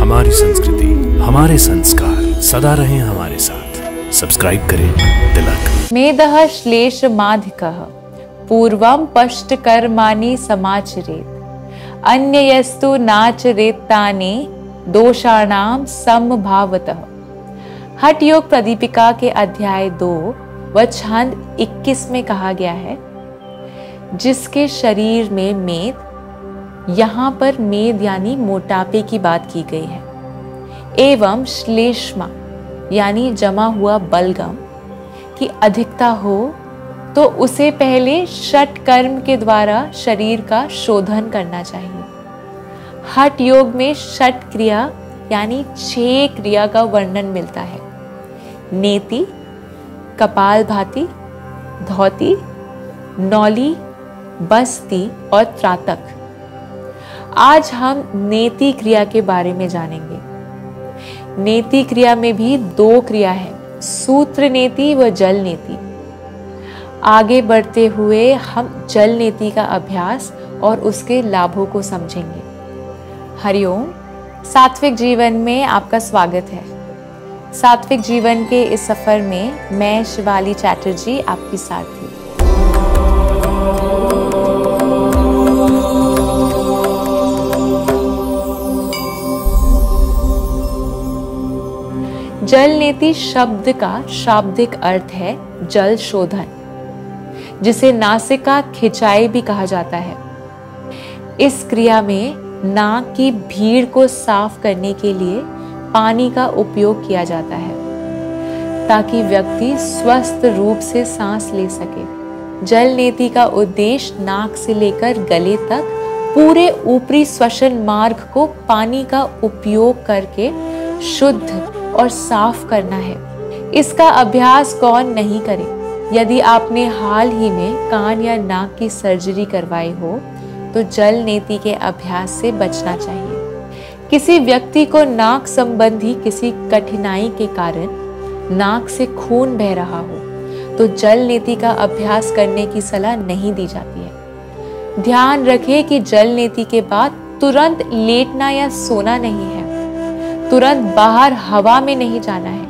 हमारी संस्कृति, हमारे संस्कार सदा रहें हमारे साथ। सब्सक्राइब करें तिलक। मेदः श्लेषमाधिकः पूर्वं पश्च कर्माणि समाचरेत् अन्ययस्तु नाचरेत्तानि दोषाणां समभावतः। हठ योग प्रदीपिका के अध्याय 2 व छंद 21 में कहा गया है, जिसके शरीर में मेद, यहाँ पर मेद यानी मोटापे की बात की गई है, एवं श्लेष्मा यानी जमा हुआ बलगम की अधिकता हो तो उसे पहले षट कर्म के द्वारा शरीर का शोधन करना चाहिए। हठ योग में षट क्रिया यानी 6 क्रिया का वर्णन मिलता है। नेति, कपालभाति, धौती, नौली, बस्ती और त्राटक। आज हम नेति क्रिया के बारे में जानेंगे। नेति क्रिया में भी 2 क्रिया है, सूत्र नेति व जल नेति। आगे बढ़ते हुए हम जल नेति का अभ्यास और उसके लाभों को समझेंगे। हरिओम। सात्विक जीवन में आपका स्वागत है। सात्विक जीवन के इस सफर में मैं शिवाली चैटर्जी आपकी साथी। जल नेति शब्द का शाब्दिक अर्थ है जल शोधन, जिसे नासिका खिंचाई भी कहा जाता है। इस क्रिया में नाक की भीड़ को साफ करने के लिए पानी का उपयोग किया जाता है, ताकि व्यक्ति स्वस्थ रूप से सांस ले सके। जल नेति का उद्देश्य नाक से लेकर गले तक पूरे ऊपरी श्वसन मार्ग को पानी का उपयोग करके शुद्ध और साफ करना है। इसका अभ्यास कौन नहीं करे। यदि आपने हाल ही में कान या नाक की सर्जरी करवाई हो तो जल नेति के अभ्यास से बचना चाहिए। किसी व्यक्ति को नाक संबंधी किसी कठिनाई के कारण नाक से खून बह रहा हो तो जल नेति का अभ्यास करने की सलाह नहीं दी जाती है। ध्यान रखें कि जल नेति के बाद तुरंत लेटना या सोना नहीं है, तुरंत बाहर हवा में नहीं जाना है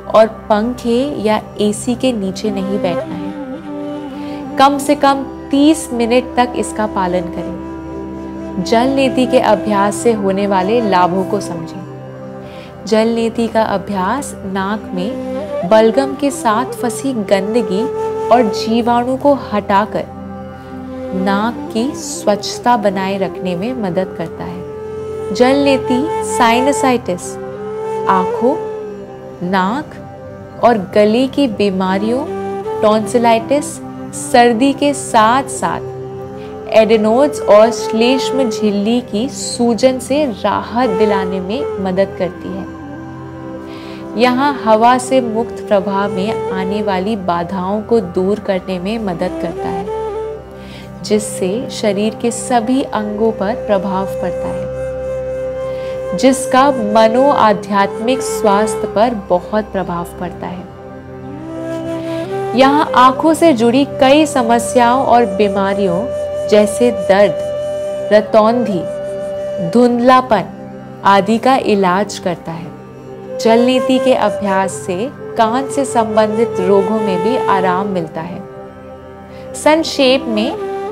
और पंखे या एसी के नीचे नहीं बैठना है। कम से कम 30 मिनट तक इसका पालन करें। जल नेति के अभ्यास से होने वाले लाभों को समझें। जल नेति का अभ्यास नाक में बलगम के साथ फंसी गंदगी और जीवाणु को हटाकर नाक की स्वच्छता बनाए रखने में मदद करता है। जल नेति साइनसाइटिस, आंखों, नाक और गले की बीमारियों, टॉन्सिलाइटिस, सर्दी के साथ साथ एडेनोइड्स और श्लेष्म झिल्ली की सूजन से राहत दिलाने में मदद करती है। यहाँ हवा से मुक्त प्रवाह में आने वाली बाधाओं को दूर करने में मदद करता है, जिससे शरीर के सभी अंगों पर प्रभाव पड़ता है, जिसका मनो आध्यात्मिक स्वास्थ्य पर बहुत प्रभाव पड़ता है। यहाँ आंखों से जुड़ी कई समस्याओं और बीमारियों जैसे दर्द, रतौंधी, धुंधलापन आदि का इलाज करता है। जल नेति के अभ्यास से कान से संबंधित रोगों में भी आराम मिलता है। संक्षेप में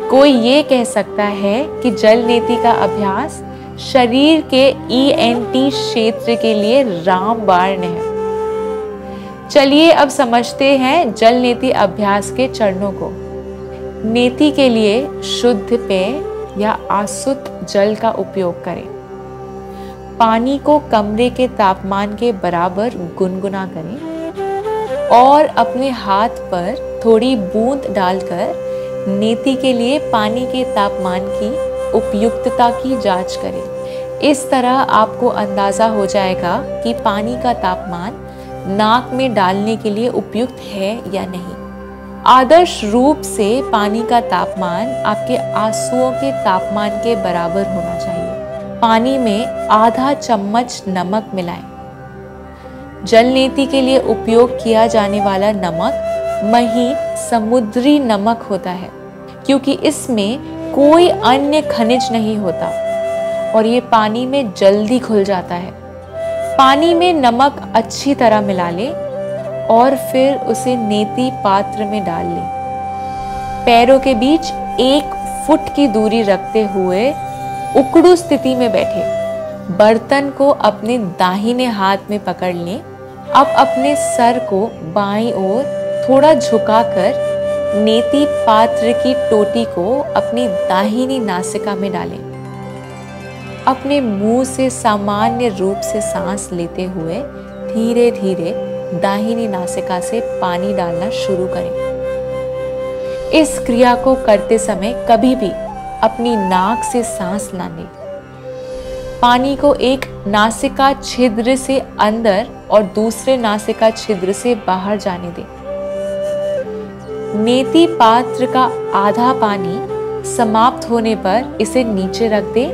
कोई ये कह सकता है कि जल नेति का अभ्यास शरीर के ENT क्षेत्र के लिए रामबाण है। चलिए अब समझते हैं जल नेति अभ्यास के चरणों को। नेति के लिए शुद्ध पेय या आसुत जल का उपयोग करें। पानी को कमरे के तापमान के बराबर गुनगुना करें और अपने हाथ पर थोड़ी बूंद डालकर नेति के लिए पानी के तापमान की उपयुक्तता की जांच करें। इस तरह आपको अंदाजा हो जाएगा कि पानी का तापमान नाक में डालने के लिए उपयुक्त है या नहीं। आदर्श रूप से पानी का तापमान आपके आंसुओं के तापमान के बराबर होना चाहिए। पानी में आधा चम्मच नमक मिलाएं। जल नेति के लिए उपयोग किया जाने वाला नमक महीन समुद्री नमक होता है, क्योंकि इसमें कोई अन्य खनिज नहीं होता और ये पानी में जल्दी घुल जाता है। पानी में नमक अच्छी तरह मिला ले और फिर उसे नेति पात्र में डाल ले। पैरों के बीच 1 फुट की दूरी रखते हुए उकड़ू स्थिति में बैठे बर्तन को अपने दाहिने हाथ में पकड़ लें। अब अपने सर को बाईं ओर थोड़ा झुकाकर नेति पात्र की टोटी को अपनी दाहिनी नासिका में डालें। अपने मुंह से सामान्य रूप से सांस लेते हुए धीरे धीरे दाहिनी नासिका से पानी डालना शुरू करें। इस क्रिया को करते समय कभी भी अपनी नाक से सांस ना लें। पानी को एक नासिका छिद्र से अंदर और दूसरे नासिका छिद्र से बाहर जाने दें। नेति पात्र का आधा पानी समाप्त होने पर इसे नीचे रख दें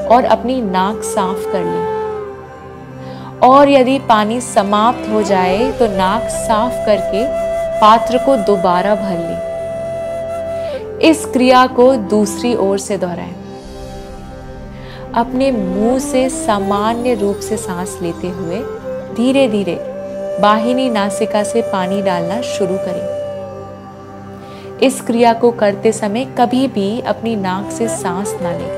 और अपनी नाक साफ कर लें। और यदि पानी समाप्त हो जाए तो नाक साफ करके पात्र को दोबारा भर लें। इस क्रिया को दूसरी ओर से दोहराएं। अपने मुंह से सामान्य रूप से सांस लेते हुए धीरे धीरे बाहिनी नासिका से पानी डालना शुरू करें। इस क्रिया को करते समय कभी भी अपनी नाक से सांस ना लें।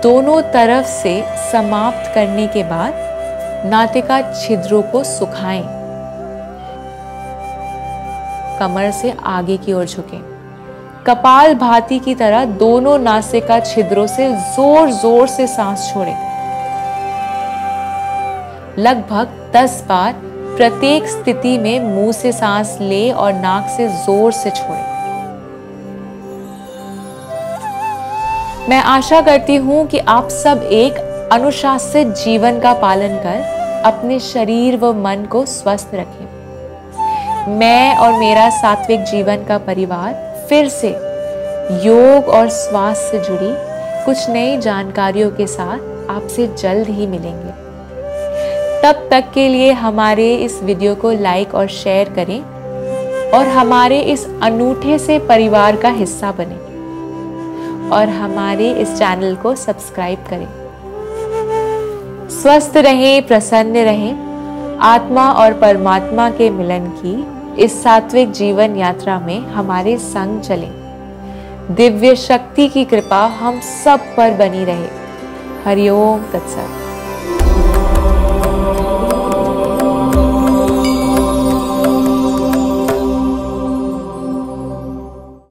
दोनों तरफ से समाप्त करने के बाद नासिका छिद्रों को सुखाएं। कमर से आगे की ओर झुकें। कपाल भाती की तरह दोनों नासिका छिद्रों से जोर जोर से सांस छोड़ें। लगभग 10 बार प्रत्येक स्थिति में मुंह से सांस लें और नाक से जोर से छोड़ें। मैं आशा करती हूं कि आप सब एक अनुशासित जीवन का पालन कर अपने शरीर व मन को स्वस्थ रखें। मैं और मेरा सात्विक जीवन का परिवार फिर से योग और स्वास्थ्य से जुड़ी कुछ नई जानकारियों के साथ आपसे जल्द ही मिलेंगे। तब तक के लिए हमारे इस वीडियो को लाइक और शेयर करें और हमारे इस अनूठे से परिवार का हिस्सा बनें और हमारे इस चैनल को सब्सक्राइब करें। स्वस्थ रहें, प्रसन्न रहें। आत्मा और परमात्मा के मिलन की इस सात्विक जीवन यात्रा में हमारे संग चलें। दिव्य शक्ति की कृपा हम सब पर बनी रहे। हरि ओम तत्सत।